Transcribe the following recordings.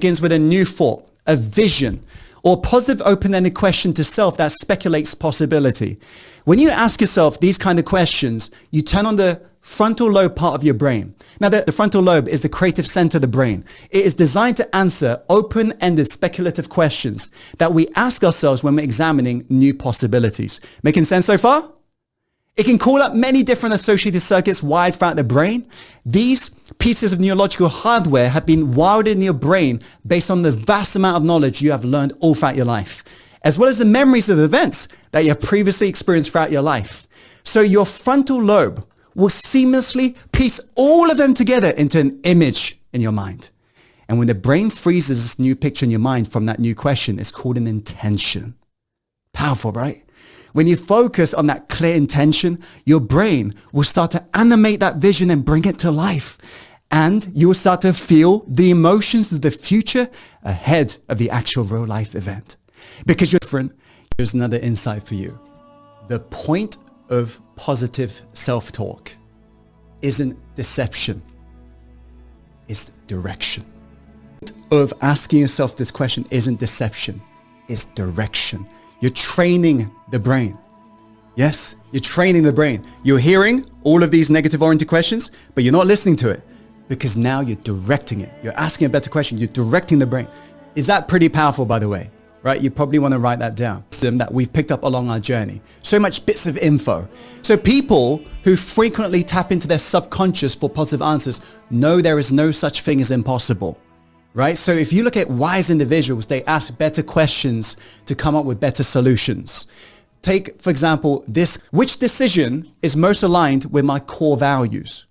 begins with a new thought, a vision, or a positive open-ended question to self that speculates possibility. When you ask yourself these kind of questions, you turn on the frontal lobe part of your brain. Now, the frontal lobe is the creative center of the brain. It is designed to answer open-ended speculative questions that we ask ourselves when we're examining new possibilities. Making sense so far? It can call up many different associated circuits wired throughout the brain. These pieces of neurological hardware have been wired in your brain based on the vast amount of knowledge you have learned all throughout your life, as well as the memories of events that you have previously experienced throughout your life. So your frontal lobe will seamlessly piece all of them together into an image in your mind. And when the brain freezes this new picture in your mind from that new question, it's called an intention. Powerful, right? When you focus on that clear intention, your brain will start to animate that vision and bring it to life. And you will start to feel the emotions of the future ahead of the actual real life event. Because you're different, here's another insight for you. The point of positive self-talk isn't deception, it's direction. The point of asking yourself this question isn't deception, it's direction. You're training the brain. Yes, you're training the brain. You're hearing all of these negative oriented questions, but you're not listening to it because now you're directing it. You're asking a better question. You're directing the brain. Is that pretty powerful, by the way? Right? You probably want to write that down. That we've picked up along our journey. So much bits of info. So people who frequently tap into their subconscious for positive answers know there is no such thing as impossible. Right? So if you look at wise individuals, they ask better questions to come up with better solutions. Take, for example, which decision is most aligned with my core values?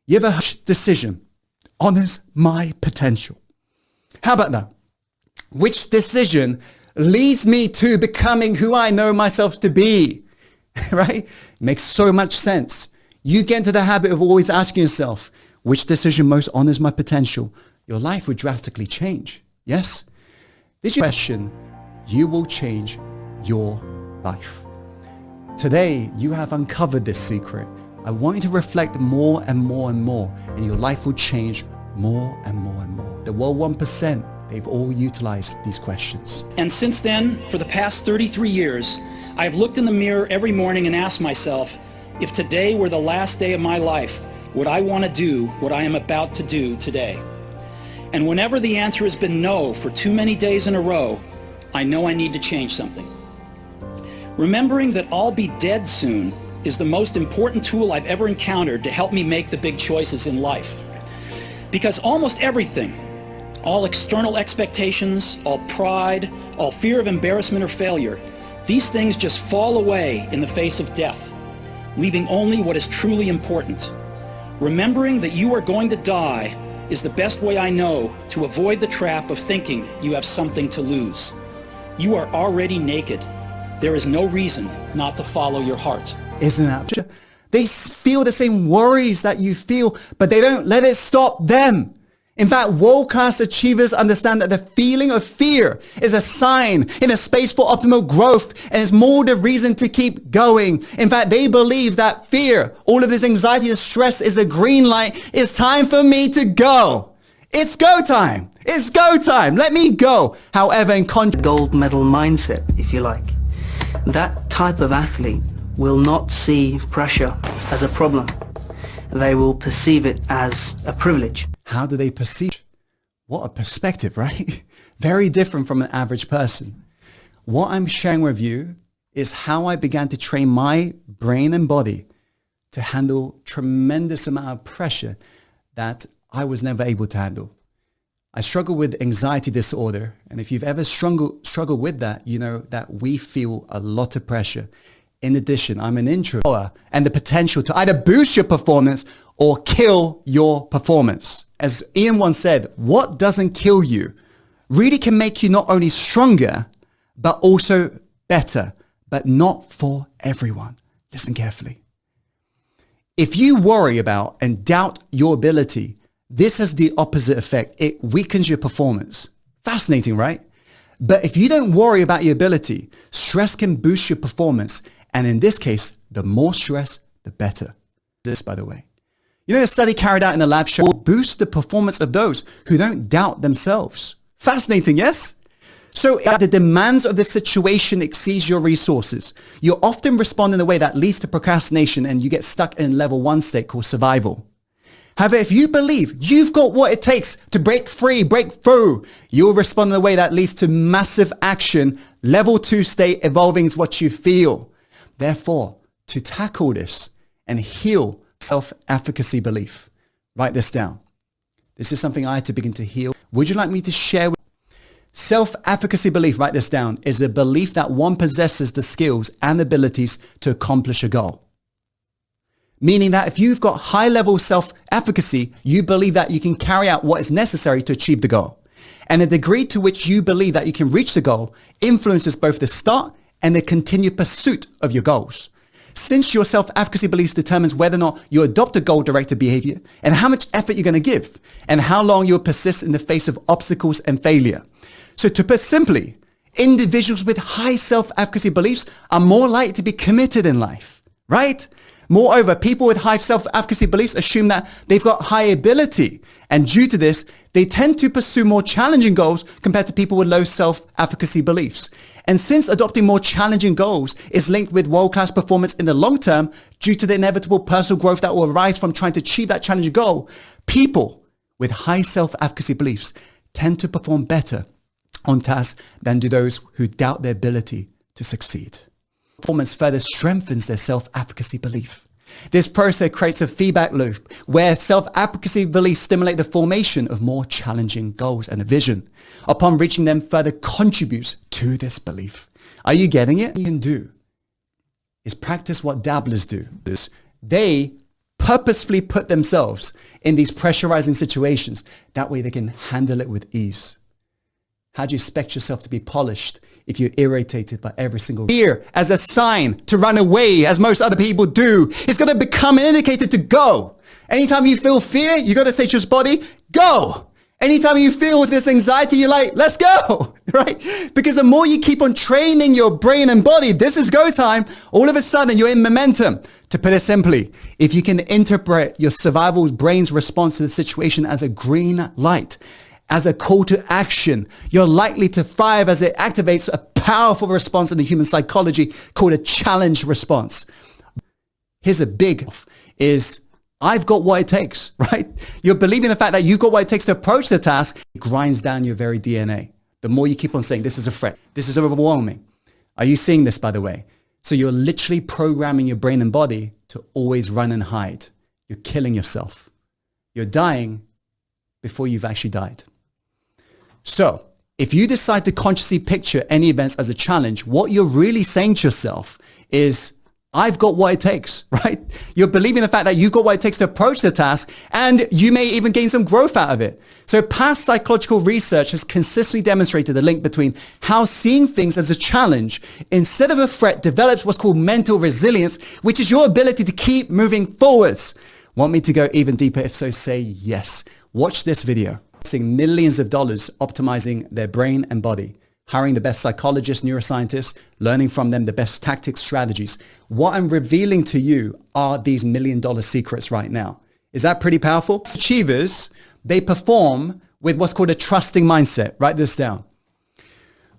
You have a decision honors my potential. How about that? Which decision leads me to becoming who I know myself to be? Right? Makes so much sense. You get into the habit of always asking yourself, which decision most honors my potential? Your life would drastically change. Yes? This question, you will change your life. Today, you have uncovered this secret. I want you to reflect more and more and more, and your life will change more and more and more. The world 1%, they've all utilized these questions. And since then, for the past 33 years, I've looked in the mirror every morning and asked myself, if today were the last day of my life, would I want to do what I am about to do today? And whenever the answer has been no for too many days in a row, I know I need to change something. Remembering that I'll be dead soon is the most important tool I've ever encountered to help me make the big choices in life. Because almost everything, all external expectations, all pride, all fear of embarrassment or failure, these things just fall away in the face of death, leaving only what is truly important. Remembering that you are going to die is the best way I know to avoid the trap of thinking you have something to lose. You are already naked. There is no reason not to follow your heart. Isn't that? They feel the same worries that you feel, but they don't let it stop them. In fact, world-class achievers understand that the feeling of fear is a sign in a space for optimal growth and is more the reason to keep going. In fact, they believe that fear, all of this anxiety and stress is a green light. It's time for me to go. It's go time. It's go time. Let me go. However, in contrast, gold medal mindset, if you like, that type of athlete will not see pressure as a problem. They will perceive it as a privilege. How do they perceive? What a perspective, right? Very different from an average person. What I'm sharing with you is how I began to train my brain and body to handle tremendous amount of pressure that I was never able to handle. I struggle with anxiety disorder. And if you've ever struggled with that, you know that we feel a lot of pressure. In addition, I'm an introvert and the potential to either boost your performance or kill your performance. As Ian once said, what doesn't kill you really can make you not only stronger, but also better, but not for everyone. Listen carefully. If you worry about and doubt your ability, this has the opposite effect. It weakens your performance. Fascinating, right? But if you don't worry about your ability, stress can boost your performance. And in this case, the more stress, the better. This, by the way. You know, a study carried out in the lab will boost the performance of those who don't doubt themselves. Fascinating, yes? So if the demands of the situation exceeds your resources, you often respond in a way that leads to procrastination and you get stuck in level 1 state called survival. However, if you believe you've got what it takes to break free, break through, you'll respond in a way that leads to massive action. Level 2 state evolving is what you feel. Therefore, to tackle this and heal self-efficacy belief, write this down. This is something I had to begin to heal. Would you like me to share with you? Self-efficacy belief, write this down, is a belief that one possesses the skills and abilities to accomplish a goal. Meaning that if you've got high level self-efficacy, you believe that you can carry out what is necessary to achieve the goal. And the degree to which you believe that you can reach the goal influences both the start and the continued pursuit of your goals. Since your self-efficacy beliefs determines whether or not you adopt a goal-directed behavior and how much effort you're going to give and how long you'll persist in the face of obstacles and failure. So to put simply, individuals with high self-efficacy beliefs are more likely to be committed in life, right? Moreover, people with high self-efficacy beliefs assume that they've got high ability. And due to this, they tend to pursue more challenging goals compared to people with low self-efficacy beliefs. And since adopting more challenging goals is linked with world-class performance in the long term, due to the inevitable personal growth that will arise from trying to achieve that challenging goal, people with high self-efficacy beliefs tend to perform better on tasks than do those who doubt their ability to succeed. Performance further strengthens their self-efficacy belief. This process creates a feedback loop where self-efficacy beliefs stimulate the formation of more challenging goals and a vision. Upon reaching them, further contributes to this belief. Are you getting it? What you can do is practice what dabblers do. They purposefully put themselves in these pressurizing situations. That way they can handle it with ease. How do you expect yourself to be polished if you're irritated by every single fear as a sign to run away, as most other people do? It's going to become an indicator to go. Anytime you feel fear, you got to say to your body, go. Anytime you feel this anxiety, you're like, let's go, right? Because the more you keep on training your brain and body, this is go time, all of a sudden you're in momentum. To put it simply, if you can interpret your survival brain's response to the situation as a green light, as a call to action, you're likely to thrive as it activates a powerful response in the human psychology called a challenge response. Here's a big is I've got what it takes, right? You're believing the fact that you've got what it takes to approach the task. It grinds down your very DNA. The more you keep on saying, this is a threat, this is overwhelming. Are you seeing this, by the way? So you're literally programming your brain and body to always run and hide. You're killing yourself. You're dying before you've actually died. So if you decide to consciously picture any events as a challenge, what you're really saying to yourself is, I've got what it takes, right? You're believing the fact that you've got what it takes to approach the task, and you may even gain some growth out of it. So past psychological research has consistently demonstrated the link between how seeing things as a challenge instead of a threat develops what's called mental resilience, which is your ability to keep moving forwards. Want me to go even deeper? If so, say yes. Watch this video. Millions of dollars optimizing their brain and body, hiring the best psychologists, neuroscientists, learning from them the best tactics, strategies. What I'm revealing to you are these $1 million secrets right now. Is that pretty powerful? Achievers, they perform with what's called a trusting mindset. Write this down.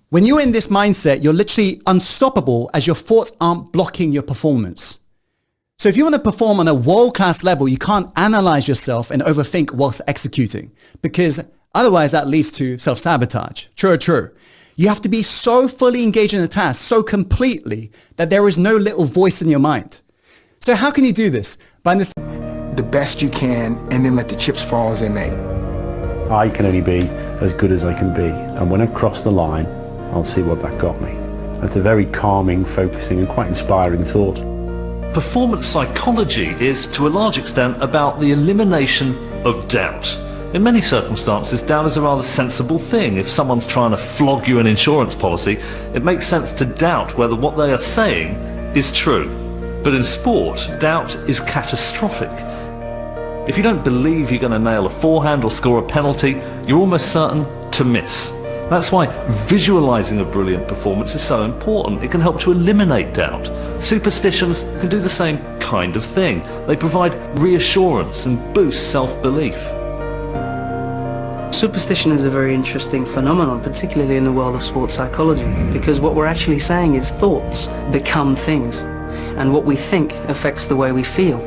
When you're in this mindset, you're literally unstoppable as your thoughts aren't blocking your performance. So if you want to perform on a world-class level, you can't analyze yourself and overthink whilst executing, because otherwise that leads to self-sabotage. True or true? You have to be so fully engaged in the task, so completely, that there is no little voice in your mind. So how can you do this? By understanding the best you can, and then let the chips fall as they may. I can only be as good as I can be, and when I've crossed the line, I'll see what that got me. That's a very calming, focusing, and quite inspiring thought. Performance psychology is, to a large extent, about the elimination of doubt. In many circumstances, doubt is a rather sensible thing. If someone's trying to flog you an insurance policy, it makes sense to doubt whether what they are saying is true. But in sport, doubt is catastrophic. If you don't believe you're going to nail a forehand or score a penalty, you're almost certain to miss. That's why visualizing a brilliant performance is so important. It can help to eliminate doubt. Superstitions can do the same kind of thing. They provide reassurance and boost self-belief. Superstition is a very interesting phenomenon, particularly in the world of sports psychology, because what we're actually saying is thoughts become things, and what we think affects the way we feel,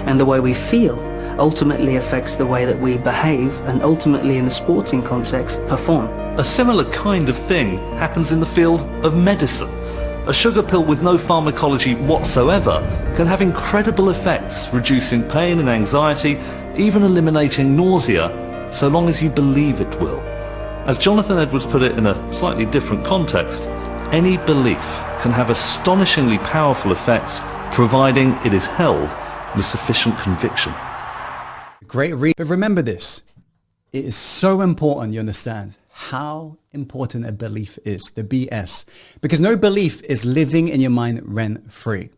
and the way we feel ultimately affects the way that we behave, and ultimately in the sporting context perform. A similar kind of thing happens in the field of medicine. A sugar pill with no pharmacology whatsoever can have incredible effects, reducing pain and anxiety, even eliminating nausea, so long as you believe it will. As Jonathan Edwards put it in a slightly different context, any belief can have astonishingly powerful effects, providing it is held with sufficient conviction. Great read. But remember this, it is so important you understand how important a belief is, the BS, because no belief is living in your mind rent-free.